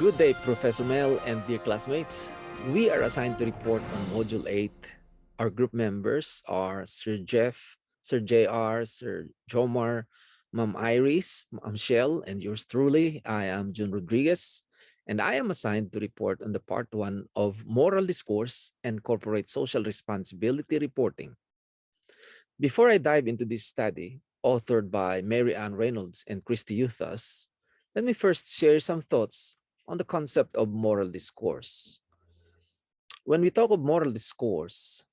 Good day, Professor Mel and dear classmates. We are assigned to report on Module 8. Our group members are Sir Jeff, Sir JR, Sir Jomar, Ma'am Iris, Ma'am Shell, and yours truly. I am June Rodriguez, and I am assigned to report on the part 1 of Moral Discourse and Corporate Social Responsibility Reporting. Before I dive into this study, authored by Mary Ann Reynolds and Christy Euthas, let me first share some thoughts on the concept of moral discourse. When we talk of moral discourse,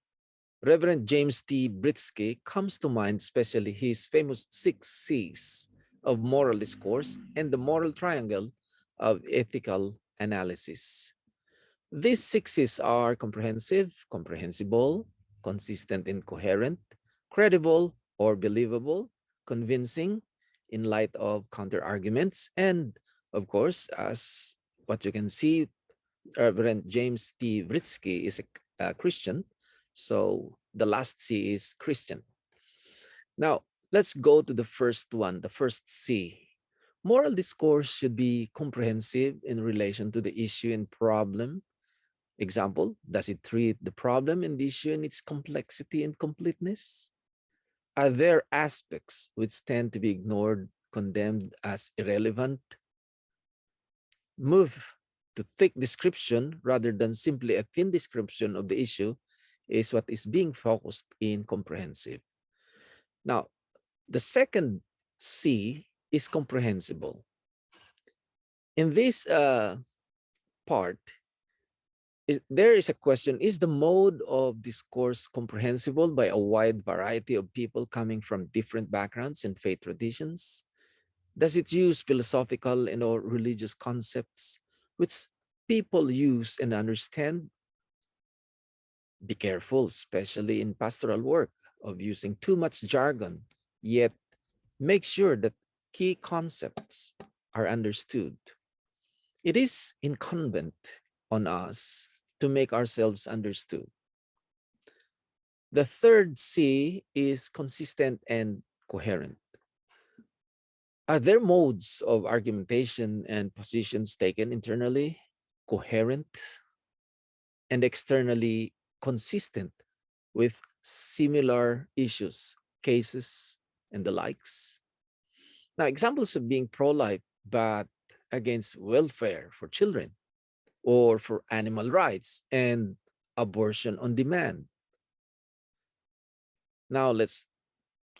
Reverend James T. Britsky comes to mind, especially his famous 6 C's of moral discourse and the moral triangle of ethical analysis. These 6 C's are comprehensive, comprehensible, consistent and coherent, credible or believable, convincing in light of counter arguments, and of course, as what you can see, Reverend James T. Britsky is a Christian, so the last C is Christian. Now, let's go to the first one, the first C. Moral discourse should be comprehensive in relation to the issue and problem. Example, does it treat the problem and the issue in its complexity and completeness? Are there aspects which tend to be ignored, condemned as irrelevant? Move to thick description rather than simply a thin description of the issue is what is being focused in comprehensive. Now, the second C is comprehensible. In this part, there is a question, is the mode of discourse comprehensible by a wide variety of people coming from different backgrounds and faith traditions? Does it use philosophical and or religious concepts which people use and understand? Be careful, especially in pastoral work, of using too much jargon, yet make sure that key concepts are understood. It is incumbent on us to make ourselves understood. The third C is consistent and coherent. Are there modes of argumentation and positions taken internally coherent and externally consistent with similar issues, cases, and the likes? Now, examples of being pro-life but against welfare for children, or for animal rights and abortion on demand. Now let's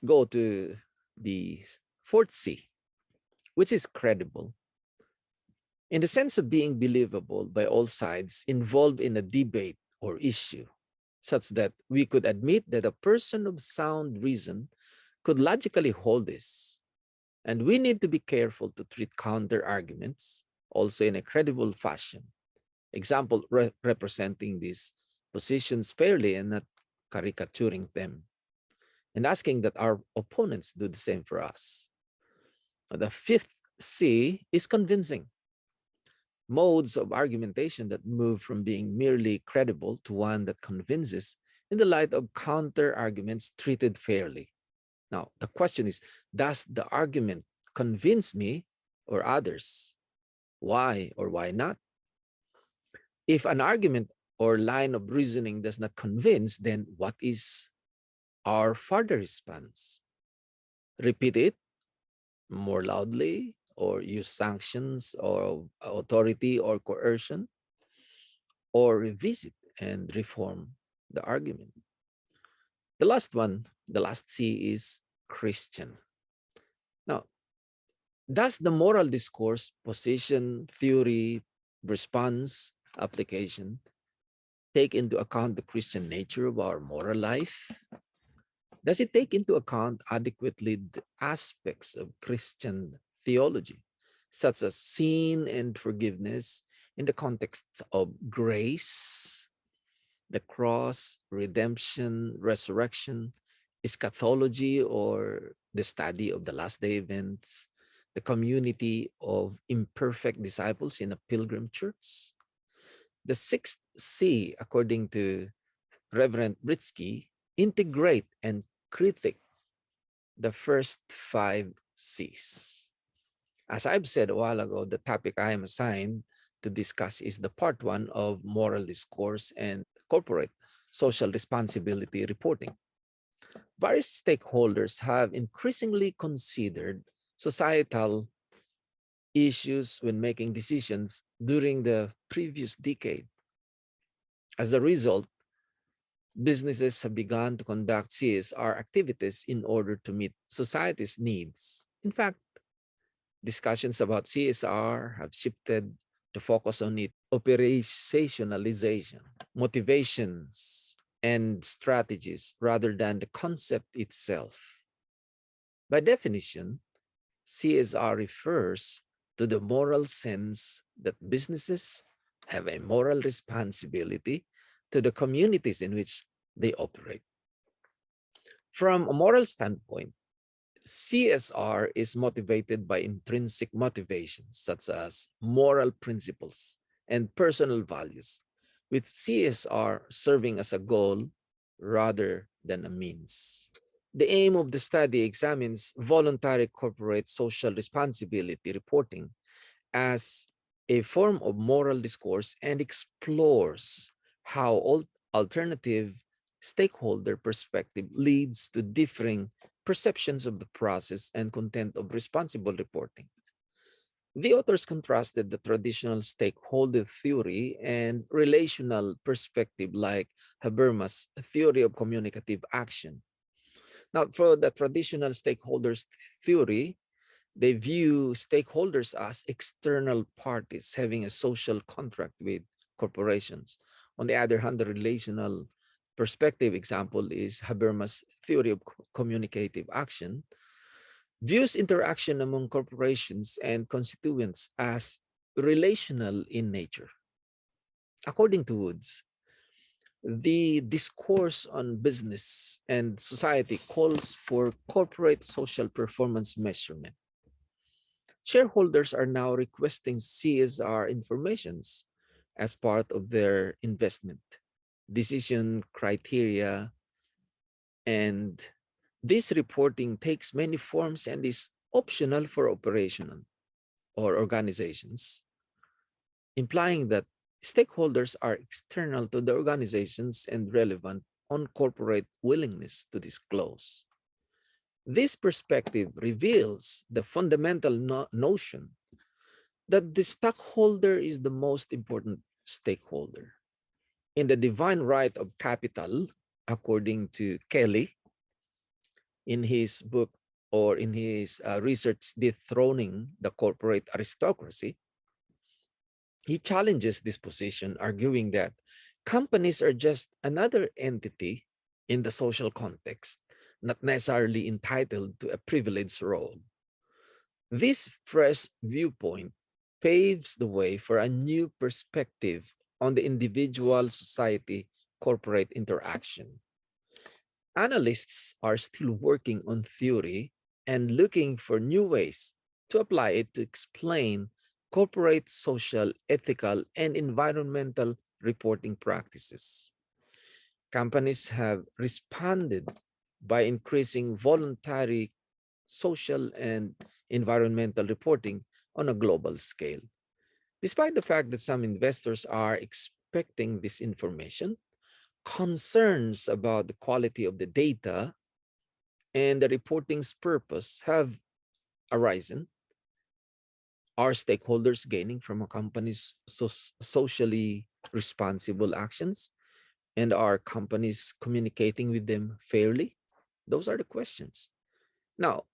go to the fourth C, which is credible. In the sense of being believable by all sides involved in a debate or issue, such that we could admit that a person of sound reason could logically hold this. And we need to be careful to treat counter arguments also in a credible fashion. Example, representing these positions fairly and not caricaturing them, and asking that our opponents do the same for us. The fifth C is convincing. Modes of argumentation that move from being merely credible to one that convinces in the light of counter arguments treated fairly. Now, the question is, does the argument convince me or others? Why or why not? If an argument or line of reasoning does not convince, then what is our further response? Repeat it more loudly, or use sanctions or authority or coercion, or revisit and reform the argument. The last one, the last C is Christian. Now, does the moral discourse, position, theory, response, application take into account the Christian nature of our moral life? Does it take into account adequately the aspects of Christian theology, such as sin and forgiveness in the context of grace, the cross, redemption, resurrection, eschatology, or the study of the last day events, the community of imperfect disciples in a pilgrim church? The sixth C, according to Reverend Britsky, integrate and critique the first 5 C's. As I've said a while ago, the topic I am assigned to discuss is the part one of moral discourse and corporate social responsibility reporting. Various stakeholders have increasingly considered societal issues when making decisions during the previous decade. As a result, businesses have begun to conduct CSR activities in order to meet society's needs. In fact, discussions about CSR have shifted to focus on its operationalization, motivations, and strategies rather than the concept itself. By definition, CSR refers to the moral sense that businesses have a moral responsibility to the communities in which they operate. From a moral standpoint, CSR is motivated by intrinsic motivations such as moral principles and personal values, with CSR serving as a goal rather than a means. The aim of the study examines voluntary corporate social responsibility reporting as a form of moral discourse and explores how alternative stakeholder perspective leads to differing perceptions of the process and content of responsible reporting. The authors contrasted the traditional stakeholder theory and relational perspective like Habermas' theory of communicative action. Now, for the traditional stakeholders theory, they view stakeholders as external parties having a social contract with corporations. On the other hand, the relational perspective example is Habermas' theory of communicative action, views interaction among corporations and constituents as relational in nature. According to Woods, the discourse on business and society calls for corporate social performance measurement. Shareholders are now requesting CSR informations as part of their investment decision criteria, and this reporting takes many forms and is optional for operational or organizations, implying that stakeholders are external to the organizations and relevant on corporate willingness to disclose. This perspective reveals the fundamental notion that the stockholder is the most important stakeholder. In the divine right of capital, according to Kelly, in his book or in his research Dethroning the Corporate Aristocracy, he challenges this position, arguing that companies are just another entity in the social context, not necessarily entitled to a privileged role. This fresh viewpoint paves the way for a new perspective on the individual society corporate interaction. Analysts are still working on theory and looking for new ways to apply it to explain corporate social, ethical, and environmental reporting practices. Companies have responded by increasing voluntary social and environmental reporting on a global scale. Despite the fact that some investors are expecting this information, concerns about the quality of the data and the reporting's purpose have arisen. Are stakeholders gaining from a company's socially responsible actions? And are companies communicating with them fairly? Those are the questions. Now,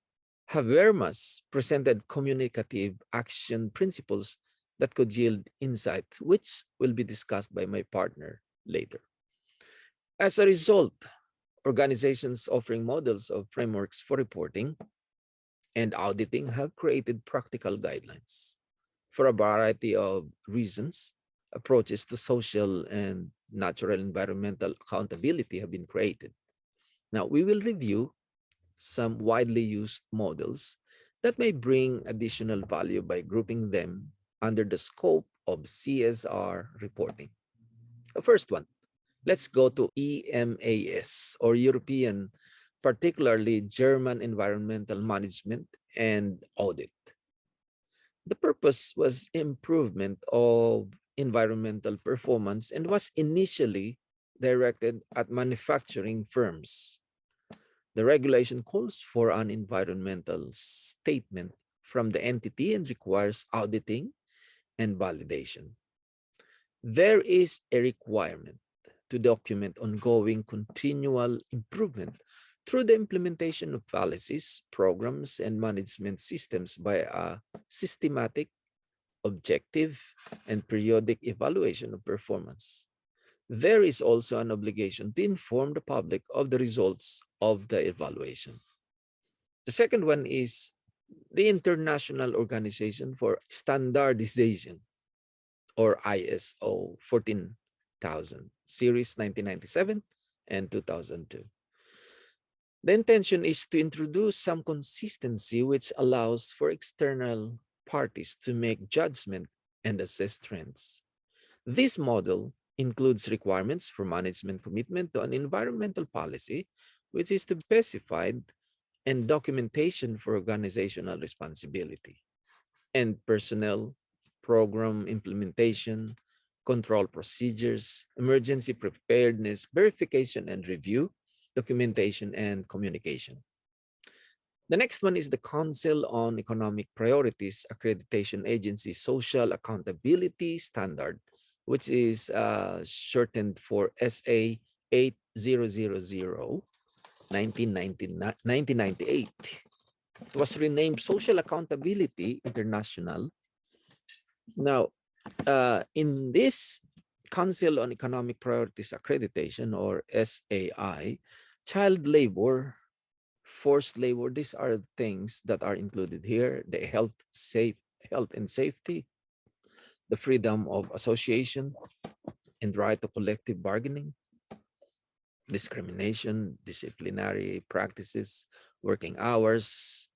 Habermas presented communicative action principles that could yield insight, which will be discussed by my partner later. As a result, organizations offering models of frameworks for reporting and auditing have created practical guidelines. For a variety of reasons, approaches to social and natural environmental accountability have been created. Now, we will review some widely used models that may bring additional value by grouping them under the scope of CSR reporting. The first one, let's go to EMAS, or European, particularly German Environmental Management and Audit. The purpose was improvement of environmental performance and was initially directed at manufacturing firms. The regulation calls for an environmental statement from the entity and requires auditing and validation. There is a requirement to document ongoing continual improvement through the implementation of policies, programs, and management systems by a systematic, objective, and periodic evaluation of performance. There is also an obligation to inform the public of the results of the evaluation. The second one is the International Organization for Standardization, or ISO 14000, Series 1997 and 2002. The intention is to introduce some consistency which allows for external parties to make judgment and assess trends. This model includes requirements for management commitment to an environmental policy, which is to be specified, and documentation for organizational responsibility, and personnel, program implementation, control procedures, emergency preparedness, verification and review, documentation, and communication. The next one is the Council on Economic Priorities Accreditation Agency Social Accountability Standard, which is shortened for SA 8000 1998. It was renamed Social Accountability International. Now, in this Council on Economic Priorities Accreditation, or SAI, child labor, forced labor, these are things that are included here: the health and safety, the freedom of association and right to collective bargaining, discrimination, disciplinary practices, working hours,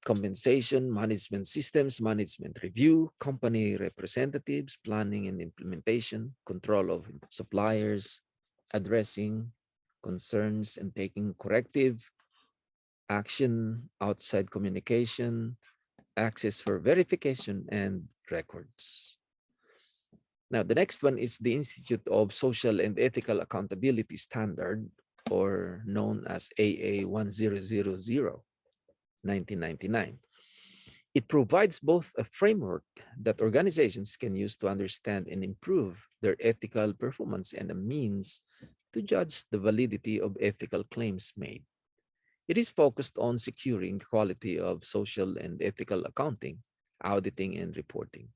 compensation, management systems, management review, company representatives, planning and implementation, control of suppliers, addressing concerns and taking corrective action outside communication, access for verification and records. Now, the next one is the Institute of Social and Ethical Accountability Standard, or known as AA 1000, 1999. It provides both a framework that organizations can use to understand and improve their ethical performance and a means to judge the validity of ethical claims made. It is focused on securing the quality of social and ethical accounting, auditing, and reporting.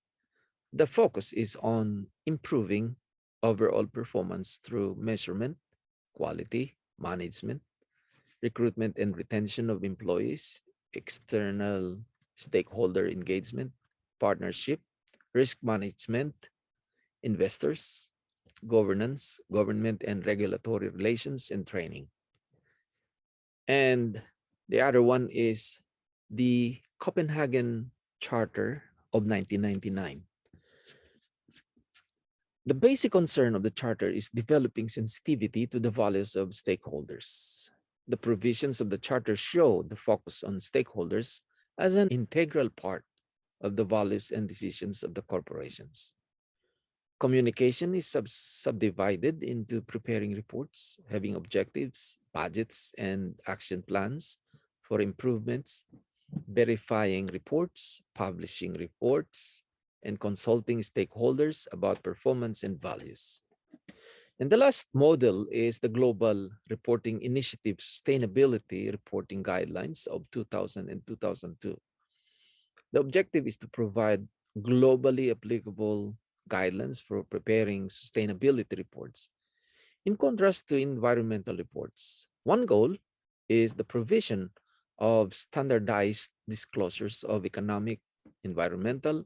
The focus is on improving overall performance through measurement, quality, management, recruitment and retention of employees, external stakeholder engagement, partnership, risk management, investors, governance, government and regulatory relations, and training. And the other one is the Copenhagen Charter of 1999. The basic concern of the Charter is developing sensitivity to the values of stakeholders. The provisions of the Charter show the focus on stakeholders as an integral part of the values and decisions of the corporations. Communication is subdivided into preparing reports, having objectives, budgets, and action plans for improvements, verifying reports, publishing reports, and consulting stakeholders about performance and values. And the last model is the Global Reporting Initiative Sustainability Reporting Guidelines of 2000 and 2002. The objective is to provide globally applicable guidelines for preparing sustainability reports. In contrast to environmental reports, one goal is the provision of standardized disclosures of economic, environmental,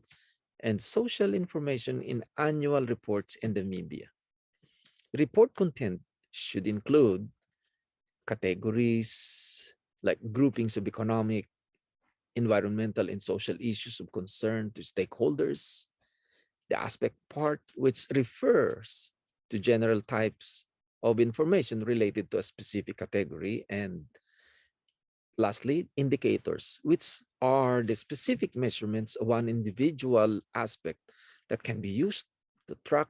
and social information in annual reports in the media. Report content should include categories like groupings of economic, environmental, and social issues of concern to stakeholders, the aspect part, which refers to general types of information related to a specific category, and lastly, indicators, which are the specific measurements of one individual aspect that can be used to track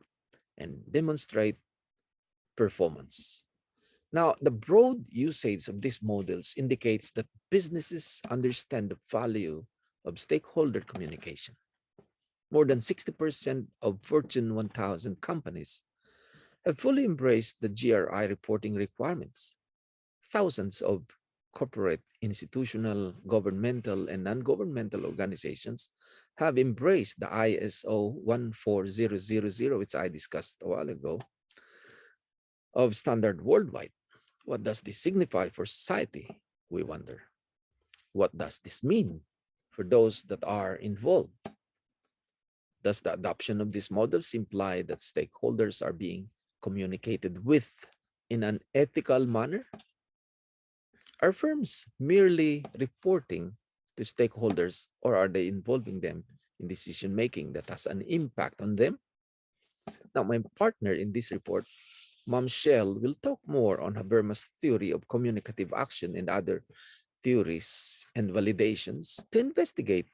and demonstrate performance. Now, the broad usage of these models indicates that businesses understand the value of stakeholder communication. More than 60% of Fortune 1000 companies have fully embraced the GRI reporting requirements. Thousands of corporate, institutional, governmental, and non governmental organizations have embraced the ISO 14000, which I discussed a while ago, of standard worldwide. What does this signify for society? We wonder. What does this mean for those that are involved? Does the adoption of these models imply that stakeholders are being communicated with in an ethical manner? Are firms merely reporting to stakeholders, or are they involving them in decision making that has an impact on them? Now, my partner in this report, Mom Shell, will talk more on Habermas' theory of communicative action and other theories and validations to investigate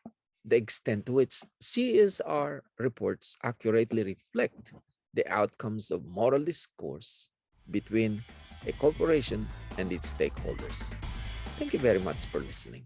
the extent to which CSR reports accurately reflect the outcomes of moral discourse between a corporation and its stakeholders. Thank you very much for listening.